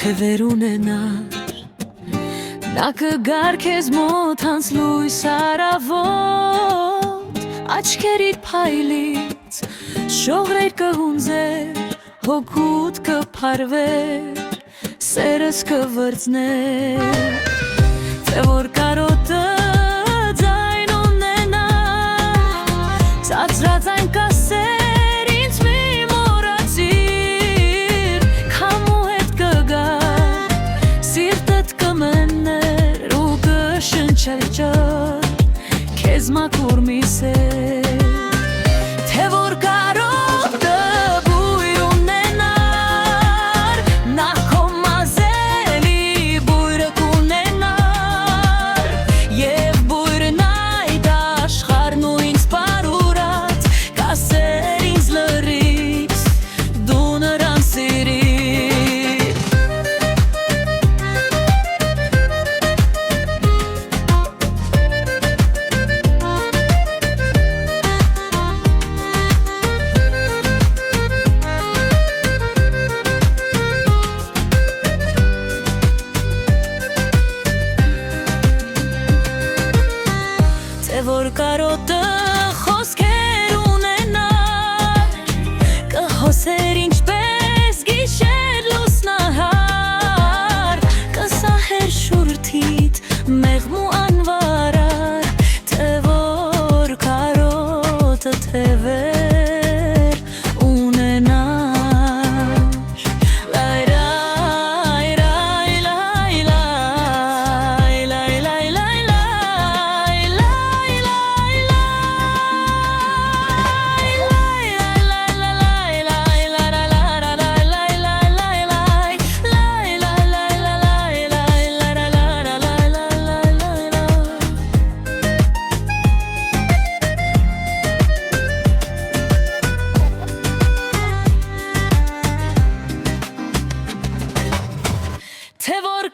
թևեր ունենար Նա կգար քեզ մոտ հանց լույս արավոտ Աչքերիդ փայլից շողրեր կհունձեր Հոգուտ կփարվեր Սերս կվրձներ Թե որ կարոտը ձայն ունենար Ծածրած այն կասեր ինձ մի մորացիր Քամու հետ կգար Սիրտդ կմներ ու կշնչեր ջար Քեզ մաքուր մի սեր Թե որ կարոտը բույր ունենար Նա քո մազերի բույրը կունենար Եվ բույրն այդ աշխարհն ու ինձ պարուրած Կասեր ինձ լրիվ դու նրան սիրիր Թե որ կարոտը խոսքեր ունենար Կհոսեր ինչպես գիշեր լուսնահար Կսահեր շուրթիդ մեղմ ու անվարար Թե որ կարոտը թևեր ունենար Լայ լայ լայ լայ լայ լայ լայ Թե որ